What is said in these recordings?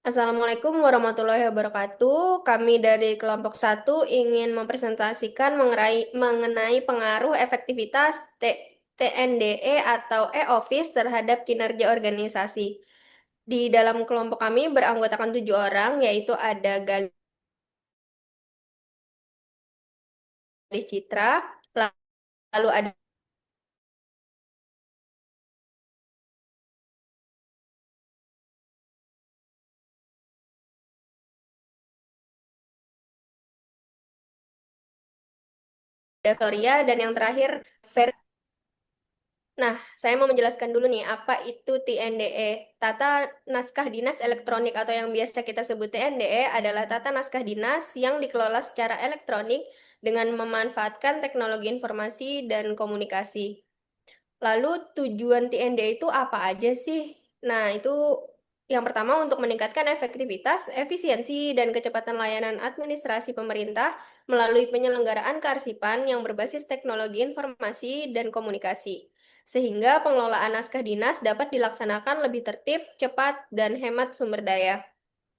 Assalamualaikum warahmatullahi wabarakatuh. Kami dari kelompok satu ingin mempresentasikan mengenai pengaruh efektivitas TNDE atau e-office terhadap kinerja organisasi. Di dalam kelompok kami beranggotakan 7 orang, yaitu ada Galih Citra, lalu ada Victoria, dan yang terakhir Nah, saya mau menjelaskan dulu nih, apa itu TNDE. Tata Naskah Dinas Elektronik atau yang biasa kita sebut TNDE adalah tata naskah dinas yang dikelola secara elektronik dengan memanfaatkan teknologi informasi dan komunikasi. Lalu tujuan TNDE itu apa aja sih? Nah, itu yang pertama untuk meningkatkan efektivitas, efisiensi, dan kecepatan layanan administrasi pemerintah melalui penyelenggaraan kearsipan yang berbasis teknologi informasi dan komunikasi, sehingga pengelolaan naskah dinas dapat dilaksanakan lebih tertib, cepat, dan hemat sumber daya.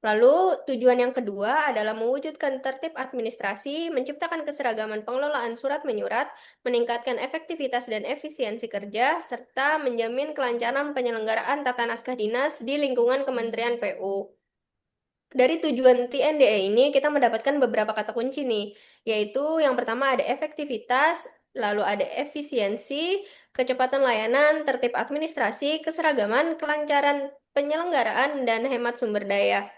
Lalu, tujuan yang kedua adalah mewujudkan tertib administrasi, menciptakan keseragaman pengelolaan surat menyurat, meningkatkan efektivitas dan efisiensi kerja, serta menjamin kelancaran penyelenggaraan tata naskah dinas di lingkungan Kementerian PU. Dari tujuan TNDE ini, kita mendapatkan beberapa kata kunci nih, yaitu yang pertama ada efektivitas, lalu ada efisiensi, kecepatan layanan, tertib administrasi, keseragaman, kelancaran penyelenggaraan, dan hemat sumber daya.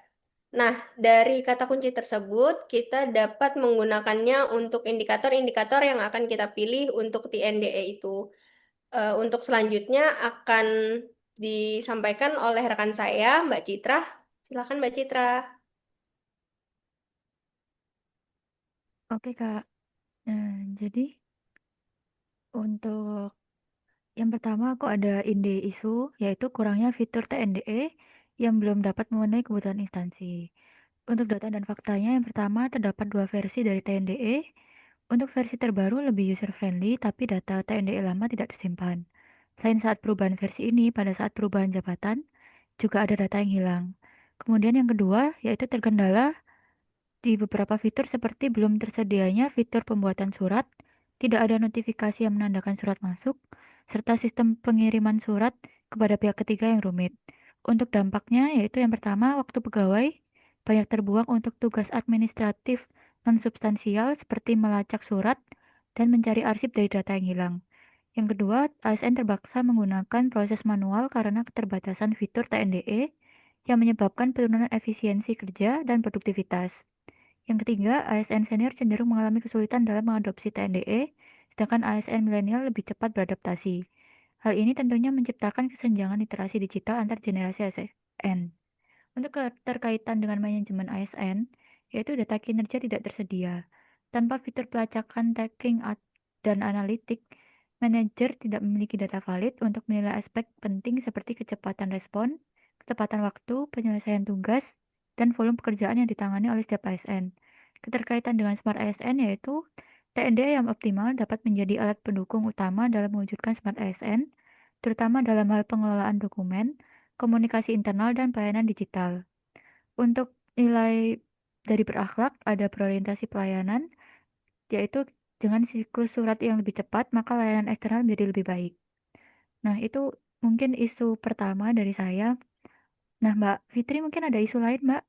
Nah, dari kata kunci tersebut, kita dapat menggunakannya untuk indikator-indikator yang akan kita pilih untuk TNDE itu. Untuk selanjutnya akan disampaikan oleh rekan saya, Mbak Citra. Silakan, Mbak Citra. Oke Kak, jadi untuk yang pertama aku ada ide isu, yaitu kurangnya fitur TNDE yang belum dapat memenuhi kebutuhan instansi. Untuk data dan faktanya, yang pertama terdapat dua versi dari TNDE. Untuk versi terbaru lebih user-friendly, tapi data TNDE lama tidak tersimpan. Selain saat perubahan versi ini, pada saat perubahan jabatan, juga ada data yang hilang. Kemudian yang kedua, yaitu terkendala di beberapa fitur seperti belum tersedianya fitur pembuatan surat, tidak ada notifikasi yang menandakan surat masuk, serta sistem pengiriman surat kepada pihak ketiga yang rumit. Untuk dampaknya yaitu yang pertama, waktu pegawai banyak terbuang untuk tugas administratif non-substansial seperti melacak surat dan mencari arsip dari data yang hilang. Yang kedua, ASN terpaksa menggunakan proses manual karena keterbatasan fitur TNDE yang menyebabkan penurunan efisiensi kerja dan produktivitas. Yang ketiga, ASN senior cenderung mengalami kesulitan dalam mengadopsi TNDE, sedangkan ASN milenial lebih cepat beradaptasi. Hal ini tentunya menciptakan kesenjangan literasi digital antar generasi ASN. Untuk keterkaitan dengan manajemen ASN, yaitu data kinerja tidak tersedia. Tanpa fitur pelacakan tracking dan analitik, manajer tidak memiliki data valid untuk menilai aspek penting seperti kecepatan respon, ketepatan waktu, penyelesaian tugas, dan volume pekerjaan yang ditangani oleh setiap ASN. Keterkaitan dengan Smart ASN yaitu TND yang optimal dapat menjadi alat pendukung utama dalam mewujudkan Smart ASN, terutama dalam hal pengelolaan dokumen, komunikasi internal, dan pelayanan digital. Untuk nilai dari berakhlak, ada berorientasi pelayanan, yaitu dengan siklus surat yang lebih cepat, maka layanan eksternal menjadi lebih baik. Nah, itu mungkin isu pertama dari saya. Nah, Mbak Fitri mungkin ada isu lain, Mbak?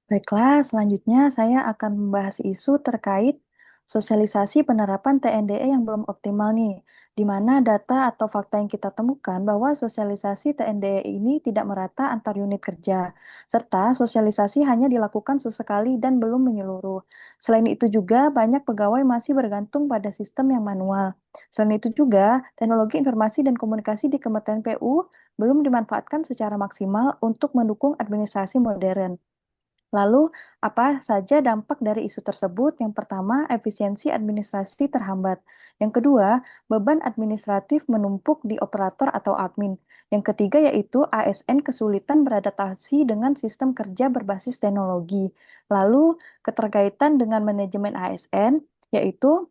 Baiklah, selanjutnya saya akan membahas isu terkait sosialisasi penerapan TNDE yang belum optimal nih, di mana data atau fakta yang kita temukan bahwa sosialisasi TNDE ini tidak merata antar unit kerja, serta sosialisasi hanya dilakukan sesekali dan belum menyeluruh. Selain itu juga banyak pegawai masih bergantung pada sistem yang manual. Selain itu juga teknologi informasi dan komunikasi di Kementerian PU belum dimanfaatkan secara maksimal untuk mendukung administrasi modern. Lalu, apa saja dampak dari isu tersebut? Yang pertama, efisiensi administrasi terhambat. Yang kedua, beban administratif menumpuk di operator atau admin. Yang ketiga yaitu ASN kesulitan beradaptasi dengan sistem kerja berbasis teknologi. Lalu, keterkaitan dengan manajemen ASN, yaitu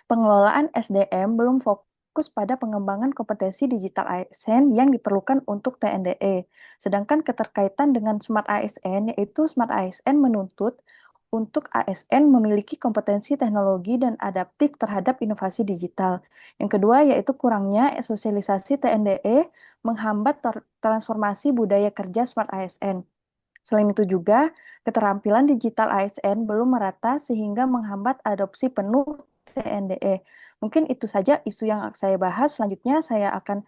pengelolaan SDM belum fokus fokus pada pengembangan kompetensi digital ASN yang diperlukan untuk TNDE. Sedangkan keterkaitan dengan Smart ASN, yaitu Smart ASN menuntut untuk ASN memiliki kompetensi teknologi dan adaptif terhadap inovasi digital. Yang kedua yaitu kurangnya sosialisasi TNDE menghambat transformasi budaya kerja Smart ASN. Selain itu juga, keterampilan digital ASN belum merata sehingga menghambat adopsi penuh TNDE. Mungkin itu saja isu yang saya bahas. Selanjutnya saya akan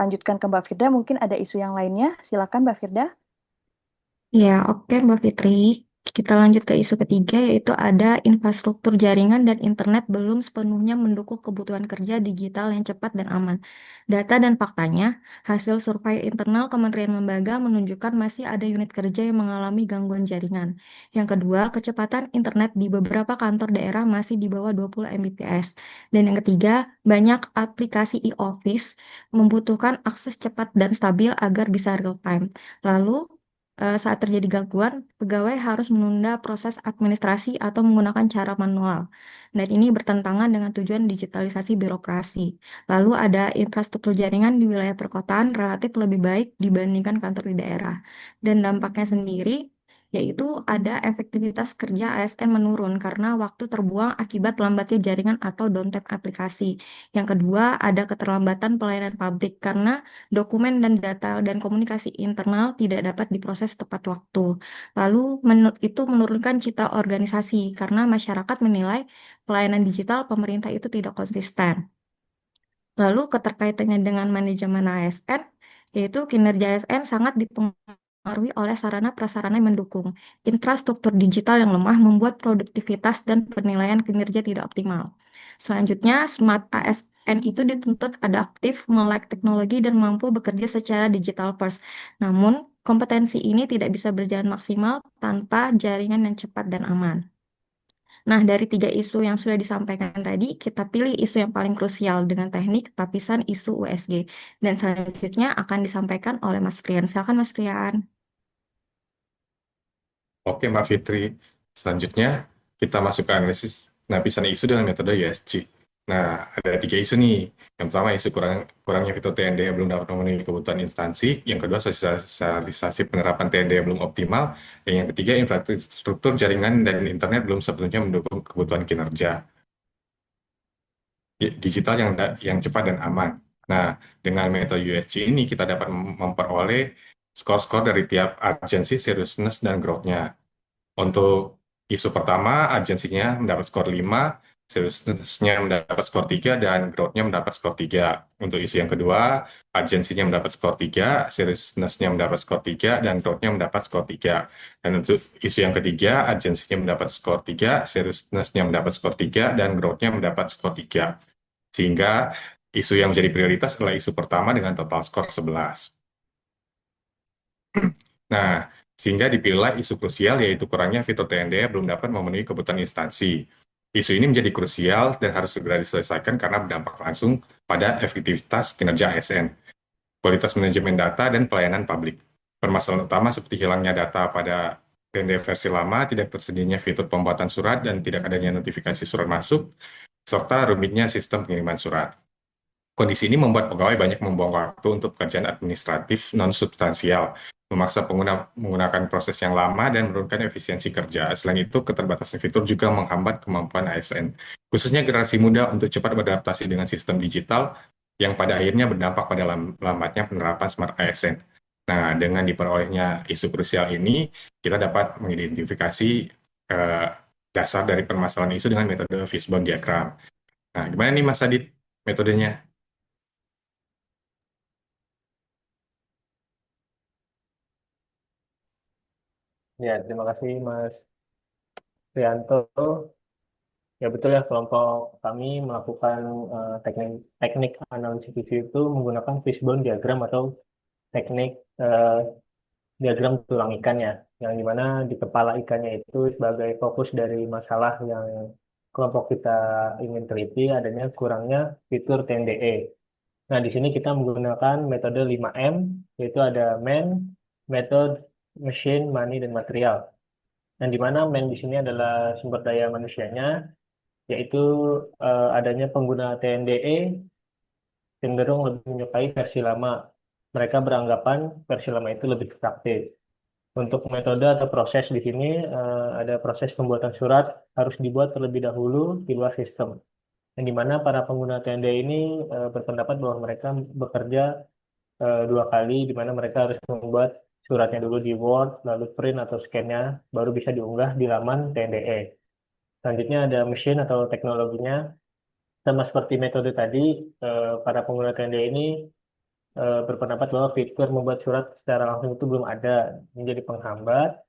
lanjutkan ke Mbak Firda. Mungkin ada isu yang lainnya. Silakan Mbak Firda. Ya, oke Mbak Fitri. Kita lanjut ke isu ketiga, yaitu ada infrastruktur jaringan dan internet belum sepenuhnya mendukung kebutuhan kerja digital yang cepat dan aman. Data dan faktanya, hasil survei internal Kementerian Lembaga menunjukkan masih ada unit kerja yang mengalami gangguan jaringan. Yang kedua, kecepatan internet di beberapa kantor daerah masih di bawah 20 Mbps. Dan yang ketiga, banyak aplikasi e-office membutuhkan akses cepat dan stabil agar bisa real time. Lalu, saat terjadi gangguan, pegawai harus menunda proses administrasi atau menggunakan cara manual. Dan ini bertentangan dengan tujuan digitalisasi birokrasi. Lalu ada infrastruktur jaringan di wilayah perkotaan relatif lebih baik dibandingkan kantor di daerah. Dan dampaknya sendiri, yaitu ada efektivitas kerja ASN menurun karena waktu terbuang akibat lambatnya jaringan atau downtime aplikasi. Yang kedua, ada keterlambatan pelayanan publik karena dokumen dan data dan komunikasi internal tidak dapat diproses tepat waktu. Lalu itu menurunkan citra organisasi karena masyarakat menilai pelayanan digital pemerintah itu tidak konsisten. Lalu keterkaitannya dengan manajemen ASN, yaitu kinerja ASN sangat dipengaruhi oleh sarana prasarana yang mendukung. Infrastruktur digital yang lemah membuat produktivitas dan penilaian kinerja tidak optimal. Selanjutnya, smart ASN itu dituntut adaptif, melek teknologi, dan mampu bekerja secara digital first. Namun, kompetensi ini tidak bisa berjalan maksimal tanpa jaringan yang cepat dan aman. Nah, dari tiga isu yang sudah disampaikan tadi, kita pilih isu yang paling krusial dengan teknik lapisan isu USG. Dan selanjutnya akan disampaikan oleh Mas Frian. Silakan Mas Frian. Oke, Mbak Fitri. Selanjutnya, kita masuk ke analisis lapisan isu dengan metode USG. Nah, ada tiga isu nih. Yang pertama, isu kurangnya fitur TND belum dapat memenuhi kebutuhan instansi. Yang kedua, sosialisasi penerapan TND belum optimal. Dan yang ketiga, infrastruktur jaringan dan internet belum sepenuhnya mendukung kebutuhan kinerja digital yang cepat dan aman. Nah, dengan metode USG ini kita dapat memperoleh skor-skor dari tiap agensi, seriousness, dan growth-nya. Untuk isu pertama, agensinya mendapat skor 5, seriousness-nya mendapat skor 3, dan growth-nya mendapat skor 3. Untuk isu yang kedua, agensinya mendapat skor 3, seriousness-nya mendapat skor 3, dan growth-nya mendapat skor 3. Dan untuk isu yang ketiga, agensinya mendapat skor 3, seriousness-nya mendapat skor 3, dan growth-nya mendapat skor 3. Sehingga isu yang menjadi prioritas adalah isu pertama dengan total skor 11. Nah, sehingga dipilihlah isu krusial yaitu kurangnya fitur TND belum dapat memenuhi kebutuhan instansi. Isu ini menjadi krusial dan harus segera diselesaikan karena berdampak langsung pada efektivitas kinerja ASN, kualitas manajemen data, dan pelayanan publik. Permasalahan utama seperti hilangnya data pada TND versi lama, tidak tersedianya fitur pembuatan surat, dan tidak adanya notifikasi surat masuk, serta rumitnya sistem pengiriman surat. Kondisi ini membuat pegawai banyak membuang waktu untuk pekerjaan administratif non-substansial, memaksa pengguna menggunakan proses yang lama dan menurunkan efisiensi kerja. Selain itu, keterbatasan fitur juga menghambat kemampuan ASN, khususnya generasi muda untuk cepat beradaptasi dengan sistem digital yang pada akhirnya berdampak pada lambatnya penerapan smart ASN. Nah, dengan diperolehnya isu krusial ini, kita dapat mengidentifikasi eh, dasar dari permasalahan isu dengan metode fishbone diagram. Nah, gimana nih Mas Adit metodenya? Ya, terima kasih Mas Rianto. Ya betul ya, kelompok kami melakukan teknik teknik analisis isu itu menggunakan fishbone diagram atau teknik diagram tulang ikan ya, yang dimana di kepala ikannya itu sebagai fokus dari masalah yang kelompok kita ingin teliti adanya kurangnya fitur TNDE. Nah, di sini kita menggunakan metode 5M, yaitu ada man, method, machine, money, dan material. Yang dimana man di sini adalah sumber daya manusianya, yaitu adanya pengguna TNDE cenderung lebih menyukai versi lama. Mereka beranggapan versi lama itu lebih praktis. Untuk metode atau proses di sini ada proses pembuatan surat harus dibuat terlebih dahulu di luar sistem. Yang dimana para pengguna TND ini berpendapat bahwa mereka bekerja dua kali, di mana mereka harus membuat suratnya dulu di Word, lalu print atau scan-nya, baru bisa diunggah di laman TNDE. Selanjutnya ada mesin atau teknologinya. Sama seperti metode tadi, para pengguna TNDE ini berpendapat bahwa fitur membuat surat secara langsung itu belum ada, menjadi penghambat.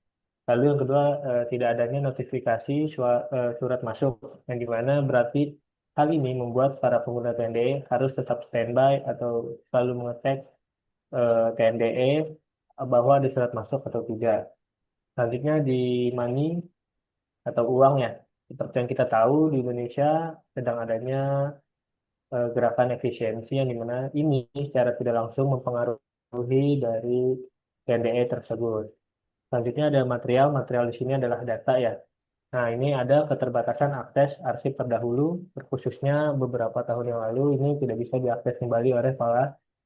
Lalu yang kedua, tidak adanya notifikasi surat masuk, yang dimana berarti hal ini membuat para pengguna TNDE harus tetap standby atau selalu mengecek TNDE bahwa ada surat masuk atau tidak. Selanjutnya di money atau uang ya. Seperti yang kita tahu di Indonesia sedang adanya gerakan efisiensi yang dimana ini secara tidak langsung mempengaruhi dari TNDE tersebut. Selanjutnya ada material. Material di sini adalah data ya. Nah, ini ada keterbatasan akses arsip terdahulu, khususnya beberapa tahun yang lalu ini tidak bisa diakses kembali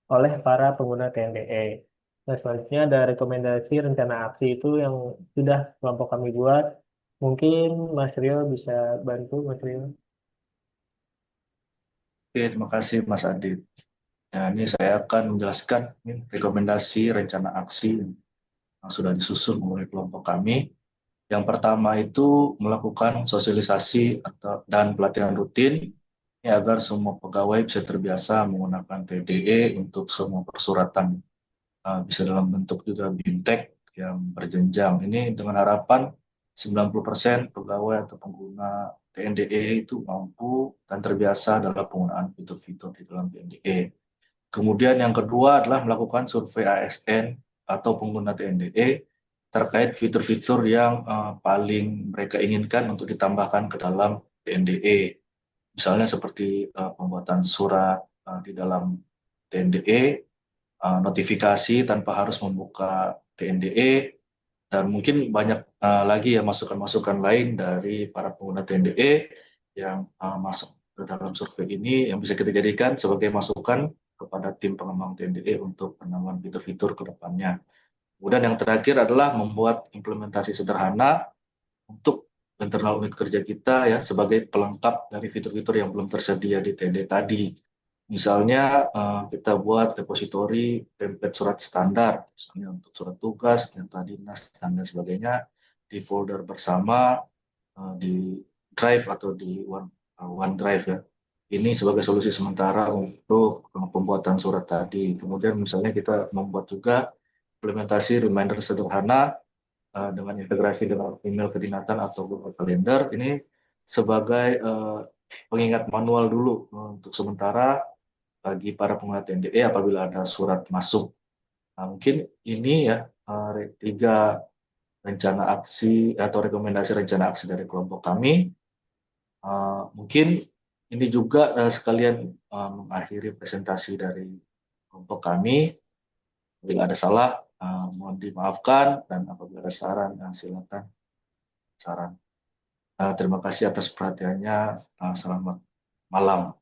oleh para pengguna TNDE. Nah, selanjutnya ada rekomendasi rencana aksi itu yang sudah kelompok kami buat. Mungkin Mas Rio bisa bantu, Mas Rio. Oke, terima kasih Mas Adit. Nah, ini saya akan menjelaskan rekomendasi rencana aksi yang sudah disusun oleh kelompok kami. Yang pertama itu melakukan sosialisasi dan pelatihan rutin ya, agar semua pegawai bisa terbiasa menggunakan TDE untuk semua persuratan. Bisa dalam bentuk juga BIMTEK yang berjenjang. Ini dengan harapan 90% pegawai atau pengguna TNDE itu mampu dan terbiasa dalam penggunaan fitur-fitur di dalam TNDE. Kemudian yang kedua adalah melakukan survei ASN atau pengguna TNDE terkait fitur-fitur yang paling mereka inginkan untuk ditambahkan ke dalam TNDE. Misalnya seperti pembuatan surat di dalam TNDE, notifikasi tanpa harus membuka TNDE, dan mungkin banyak lagi ya masukan-masukan lain dari para pengguna TNDE yang masuk ke dalam survei ini yang bisa kita jadikan sebagai masukan kepada tim pengembang TNDE untuk penambahan fitur-fitur ke depannya. Kemudian yang terakhir adalah membuat implementasi sederhana untuk internal unit kerja kita ya sebagai pelengkap dari fitur-fitur yang belum tersedia di TNDE tadi. Misalnya kita buat repositori template surat standar, misalnya untuk surat tugas, data dinas, dan lain sebagainya, di folder bersama, di Drive atau di OneDrive ya. Ini sebagai solusi sementara untuk pembuatan surat tadi. Kemudian misalnya kita membuat juga implementasi reminder sederhana dengan integrasi dengan email kedinasan atau Google Calendar. Ini sebagai pengingat manual dulu untuk sementara bagi para pengguna TNDE apabila ada surat masuk. Nah, mungkin ini ya 3 rencana aksi atau rekomendasi rencana aksi dari kelompok kami. Mungkin ini juga sekalian mengakhiri presentasi dari kelompok kami. Apabila ada salah, mohon dimaafkan, dan apabila ada saran, silakan saran. Terima kasih atas perhatiannya. Selamat malam.